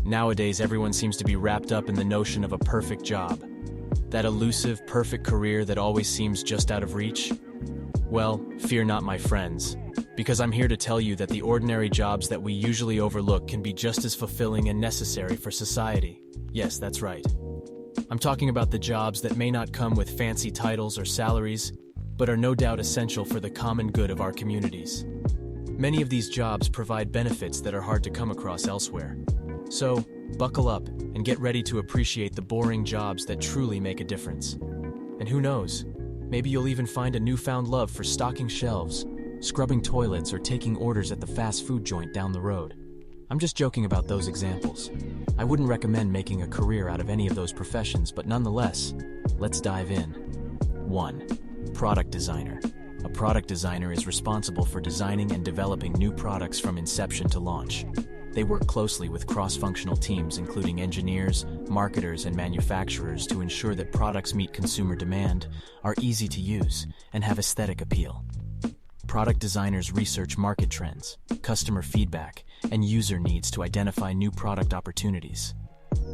Nowadays, everyone seems to be wrapped up in the notion of a perfect job. That elusive, perfect career that always seems just out of reach? Well, fear not, my friends, because I'm here to tell you that the ordinary jobs that we usually overlook can be just as fulfilling and necessary for society. Yes, that's right. I'm talking about the jobs that may not come with fancy titles or salaries, but are no doubt essential for the common good of our communities. Many of these jobs provide benefits that are hard to come across elsewhere. So, buckle up and get ready to appreciate the boring jobs that truly make a difference. And who knows, maybe you'll even find a newfound love for stocking shelves, scrubbing toilets, or taking orders at the fast food joint down the road. I'm just joking about those examples. I wouldn't recommend making a career out of any of those professions, but nonetheless, let's dive in. 1. Product designer. A product designer is responsible for designing and developing new products from inception to launch. They work closely with cross-functional teams including engineers, marketers, and manufacturers to ensure that products meet consumer demand, are easy to use, and have aesthetic appeal. Product designers research market trends, customer feedback, and user needs to identify new product opportunities.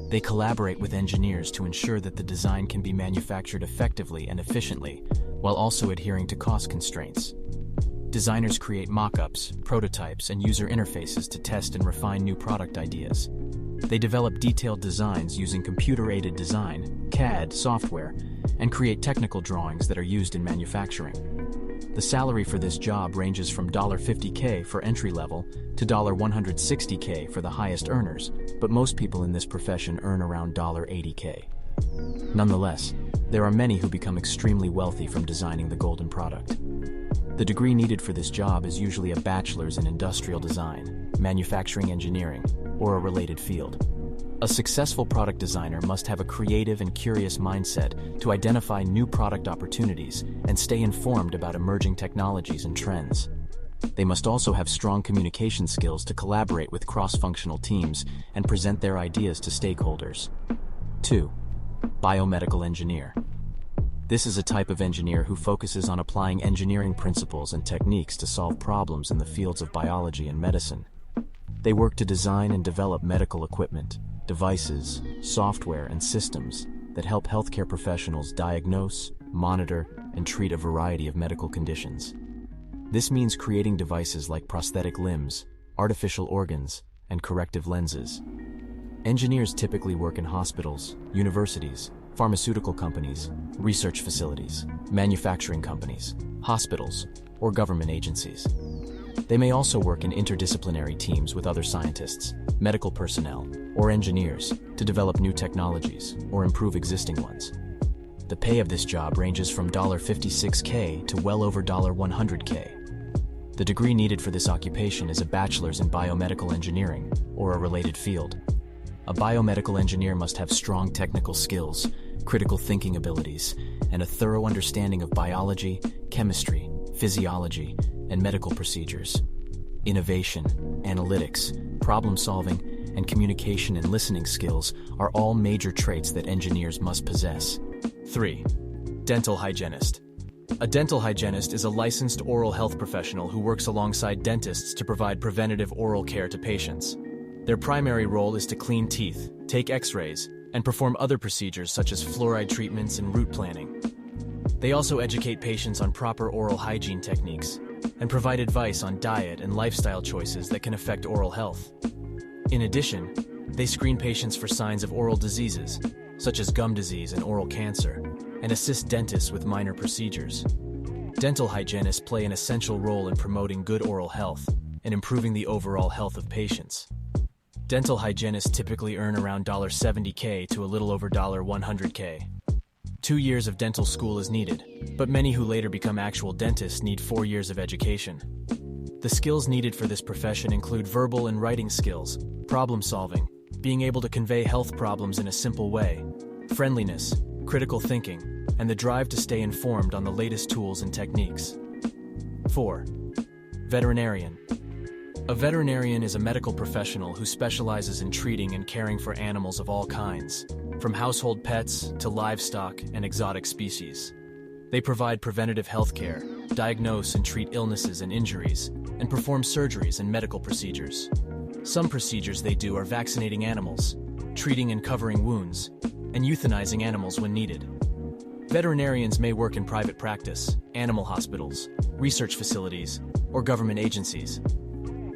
They collaborate with engineers to ensure that the design can be manufactured effectively and efficiently, while also adhering to cost constraints. Designers create mock-ups, prototypes, and user interfaces to test and refine new product ideas. They develop detailed designs using computer-aided design, CAD software, and create technical drawings that are used in manufacturing. The salary for this job ranges from $50K for entry-level to $160K for the highest earners, but most people in this profession earn around $80K. Nonetheless, there are many who become extremely wealthy from designing the golden product. The degree needed for this job is usually a bachelor's in industrial design, manufacturing engineering, or a related field. A successful product designer must have a creative and curious mindset to identify new product opportunities and stay informed about emerging technologies and trends. They must also have strong communication skills to collaborate with cross-functional teams and present their ideas to stakeholders. 2. Biomedical engineer. This is a type of engineer who focuses on applying engineering principles and techniques to solve problems in the fields of biology and medicine. They work to design and develop medical equipment, devices, software, and systems that help healthcare professionals diagnose, monitor, and treat a variety of medical conditions. This means creating devices like prosthetic limbs, artificial organs, and corrective lenses. Engineers typically work in hospitals, universities, pharmaceutical companies, research facilities, manufacturing companies, hospitals, or government agencies. They may also work in interdisciplinary teams with other scientists, medical personnel, or engineers to develop new technologies or improve existing ones. The pay of this job ranges from $56K to well over $100K. The degree needed for this occupation is a bachelor's in biomedical engineering or a related field. A biomedical engineer must have strong technical skills, critical thinking abilities, and a thorough understanding of biology, chemistry, physiology, and medical procedures. Innovation, analytics, problem-solving, and communication and listening skills are all major traits that engineers must possess. 3. Dental hygienist. A dental hygienist is a licensed oral health professional who works alongside dentists to provide preventative oral care to patients. Their primary role is to clean teeth, take x-rays, and perform other procedures such as fluoride treatments and root planning. They also educate patients on proper oral hygiene techniques and provide advice on diet and lifestyle choices that can affect oral health. In addition, they screen patients for signs of oral diseases, such as gum disease and oral cancer, and assist dentists with minor procedures. Dental hygienists play an essential role in promoting good oral health and improving the overall health of patients. Dental hygienists typically earn around $70K to a little over $100K. 2 years of dental school is needed, but many who later become actual dentists need 4 years of education. The skills needed for this profession include verbal and writing skills, problem solving, being able to convey health problems in a simple way, friendliness, critical thinking, and the drive to stay informed on the latest tools and techniques. 4. Veterinarian. A veterinarian is a medical professional who specializes in treating and caring for animals of all kinds, from household pets to livestock and exotic species. They provide preventative health care, diagnose and treat illnesses and injuries, and perform surgeries and medical procedures. Some procedures they do are vaccinating animals, treating and covering wounds, and euthanizing animals when needed. Veterinarians may work in private practice, animal hospitals, research facilities, or government agencies.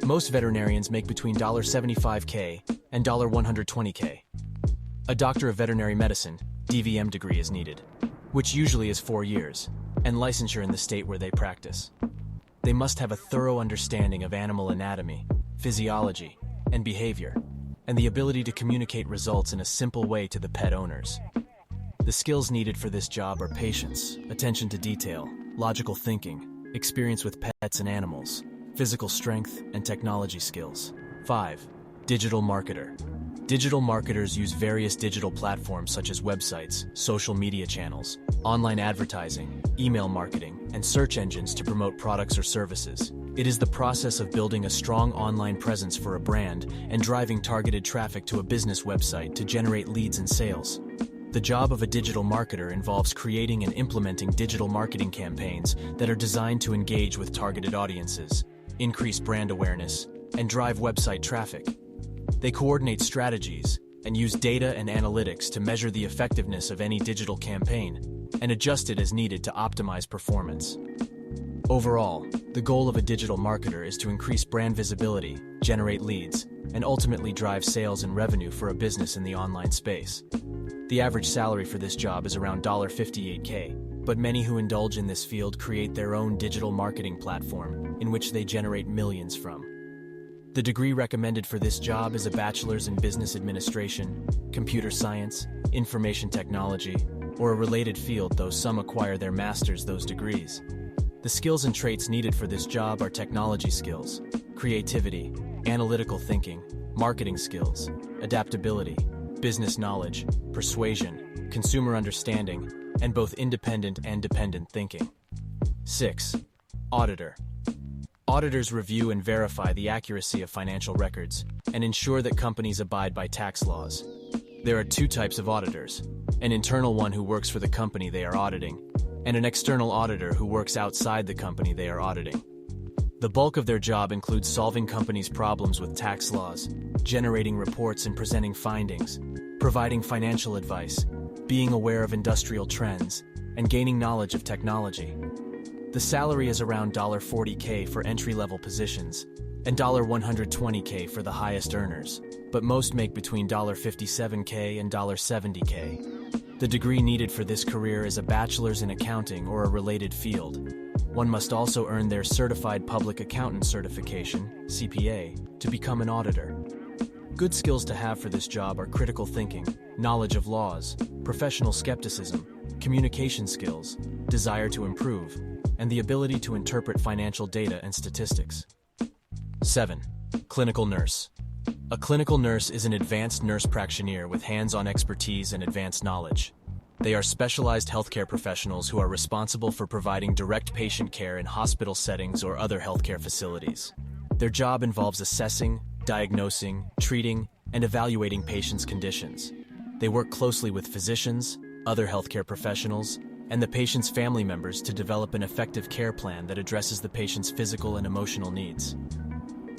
Most veterinarians make between $75K and $120K. A Doctor of Veterinary Medicine, DVM degree is needed, which usually is 4 years, and licensure in the state where they practice. They must have a thorough understanding of animal anatomy, physiology, and behavior, and the ability to communicate results in a simple way to the pet owners. The skills needed for this job are patience, attention to detail, logical thinking, experience with pets and animals, physical strength, and technology skills. 5. Digital marketer. Digital marketers use various digital platforms such as websites, social media channels, online advertising, email marketing, and search engines to promote products or services. It is the process of building a strong online presence for a brand and driving targeted traffic to a business website to generate leads and sales. The job of a digital marketer involves creating and implementing digital marketing campaigns that are designed to engage with targeted audiences, increase brand awareness, and drive website traffic. They coordinate strategies and use data and analytics to measure the effectiveness of any digital campaign and adjust it as needed to optimize performance. Overall, the goal of a digital marketer is to increase brand visibility, generate leads, and ultimately drive sales and revenue for a business in the online space. The average salary for this job is around $58K, but many who indulge in this field create their own digital marketing platform in which they generate millions from. The degree recommended for this job is a bachelor's in business administration, computer science, information technology, or a related field, though some acquire their master's those degrees. The skills and traits needed for this job are technology skills, creativity, analytical thinking, marketing skills, adaptability, business knowledge, persuasion, consumer understanding, and both independent and dependent thinking. 6. Auditor. Auditors review and verify the accuracy of financial records and ensure that companies abide by tax laws. There are 2 types of auditors: an internal one who works for the company they are auditing, and an external auditor who works outside the company they are auditing. The bulk of their job includes solving companies' problems with tax laws, generating reports and presenting findings, providing financial advice, being aware of industrial trends, and gaining knowledge of technology. The salary is around $40K for entry-level positions and $120K for the highest earners, but most make between $57K and $70K. The degree needed for this career is a bachelor's in accounting or a related field. One must also earn their Certified Public Accountant certification, CPA, to become an auditor. Good skills to have for this job are critical thinking, knowledge of laws, professional skepticism, communication skills, desire to improve, and the ability to interpret financial data and statistics. 7. Clinical nurse. A clinical nurse is an advanced nurse practitioner with hands-on expertise and advanced knowledge. They are specialized healthcare professionals who are responsible for providing direct patient care in hospital settings or other healthcare facilities. Their job involves assessing, diagnosing, treating, and evaluating patients' conditions. They work closely with physicians, other healthcare professionals, and the patient's family members to develop an effective care plan that addresses the patient's physical and emotional needs.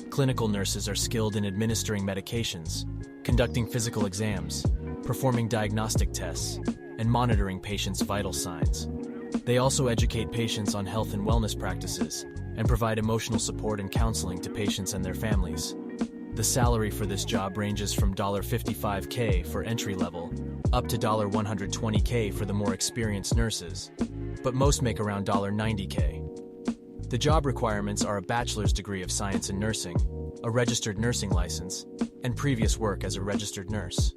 Clinical nurses are skilled in administering medications, conducting physical exams, performing diagnostic tests, and monitoring patients' vital signs. They also educate patients on health and wellness practices and provide emotional support and counseling to patients and their families. The salary for this job ranges from $55K for entry level up to $120K for the more experienced nurses, but most make around $90K. The job requirements are a bachelor's degree of science in nursing, a registered nursing license, and previous work as a registered nurse.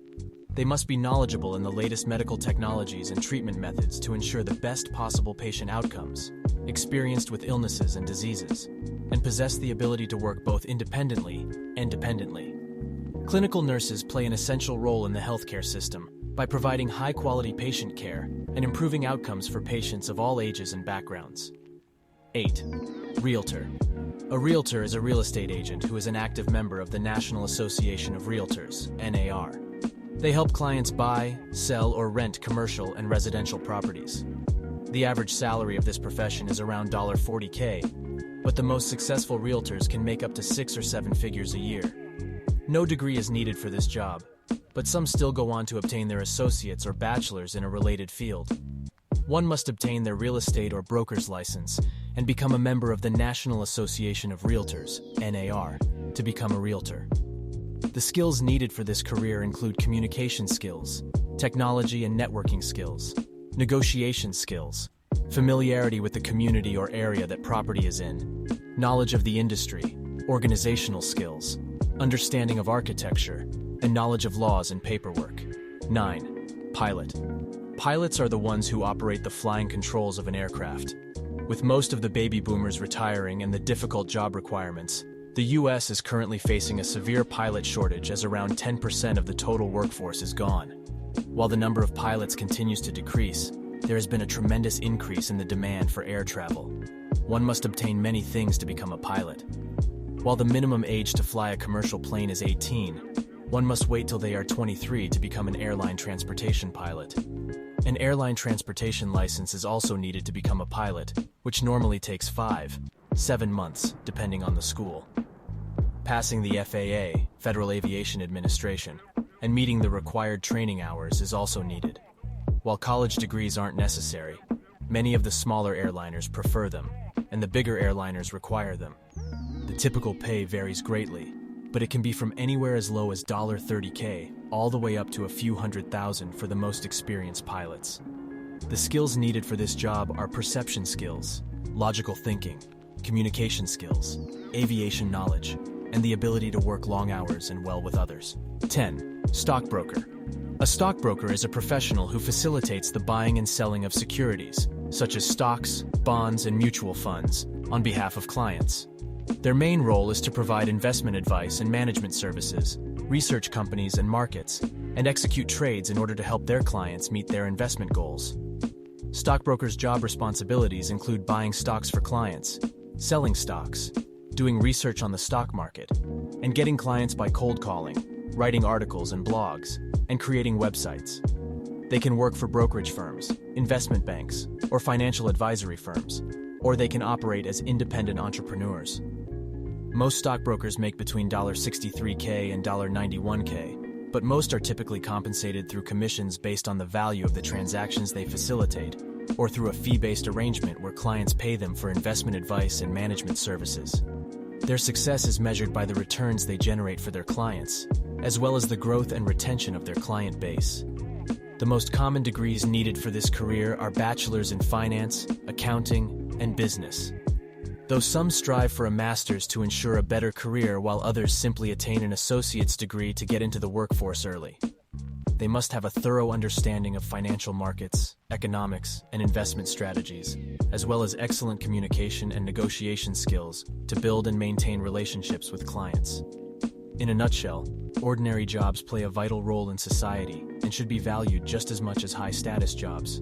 They must be knowledgeable in the latest medical technologies and treatment methods to ensure the best possible patient outcomes, experienced with illnesses and diseases, and possess the ability to work both independently and dependently. Clinical nurses play an essential role in the healthcare system by providing high-quality patient care and improving outcomes for patients of all ages and backgrounds. 8. Realtor. A realtor is a real estate agent who is an active member of the National Association of Realtors, NAR. They help clients buy, sell, or rent commercial and residential properties. The average salary of this profession is around $40K, but the most successful realtors can make up to 6 or 7 figures a year. No degree is needed for this job, but some still go on to obtain their associates or bachelor's in a related field. One must obtain their real estate or broker's license and become a member of the National Association of Realtors, NAR, to become a realtor. The skills needed for this career include communication skills, technology and networking skills, negotiation skills, familiarity with the community or area that property is in, knowledge of the industry, organizational skills, understanding of architecture, and knowledge of laws and paperwork. 9. Pilot. Pilots are the ones who operate the flying controls of an aircraft. With most of the baby boomers retiring and the difficult job requirements, the U.S. is currently facing a severe pilot shortage as around 10% of the total workforce is gone. While the number of pilots continues to decrease, there has been a tremendous increase in the demand for air travel. One must obtain many things to become a pilot. While the minimum age to fly a commercial plane is 18, one must wait till they are 23 to become an airline transportation pilot. An airline transportation license is also needed to become a pilot, which normally takes 5-7 months, depending on the school. Passing the FAA, Federal Aviation Administration, and meeting the required training hours is also needed. While college degrees aren't necessary, many of the smaller airliners prefer them, and the bigger airliners require them. The typical pay varies greatly, but it can be from anywhere as low as $30K all the way up to a few $100,000 for the most experienced pilots. The skills needed for this job are perception skills, logical thinking, communication skills, aviation knowledge, and the ability to work long hours and well with others. 10. Stockbroker. A stockbroker is a professional who facilitates the buying and selling of securities, such as stocks, bonds, and mutual funds, on behalf of clients. Their main role is to provide investment advice and management services, research companies and markets, and execute trades in order to help their clients meet their investment goals. Stockbrokers' job responsibilities include buying stocks for clients, selling stocks, doing research on the stock market, and getting clients by cold calling, writing articles and blogs, and creating websites. They can work for brokerage firms, investment banks, or financial advisory firms, or they can operate as independent entrepreneurs. Most stockbrokers make between $63K and $91K, but most are typically compensated through commissions based on the value of the transactions they facilitate, or through a fee-based arrangement where clients pay them for investment advice and management services. Their success is measured by the returns they generate for their clients, as well as the growth and retention of their client base. The most common degrees needed for this career are bachelors in finance, accounting, and business. Though some strive for a master's to ensure a better career while others simply attain an associate's degree to get into the workforce early. They must have a thorough understanding of financial markets, economics, and investment strategies, as well as excellent communication and negotiation skills to build and maintain relationships with clients. In a nutshell, ordinary jobs play a vital role in society and should be valued just as much as high-status jobs.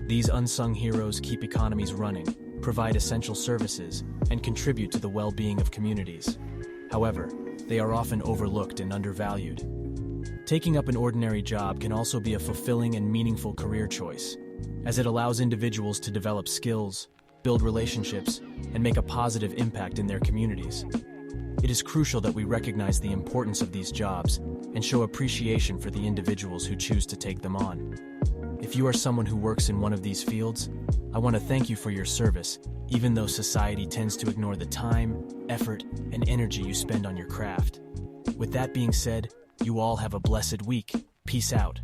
These unsung heroes keep economies running, provide essential services, and contribute to the well-being of communities. However, they are often overlooked and undervalued. Taking up an ordinary job can also be a fulfilling and meaningful career choice, as it allows individuals to develop skills, build relationships, and make a positive impact in their communities. It is crucial that we recognize the importance of these jobs and show appreciation for the individuals who choose to take them on. If you are someone who works in one of these fields, I want to thank you for your service, even though society tends to ignore the time, effort, and energy you spend on your craft. With that being said, you all have a blessed week. Peace out.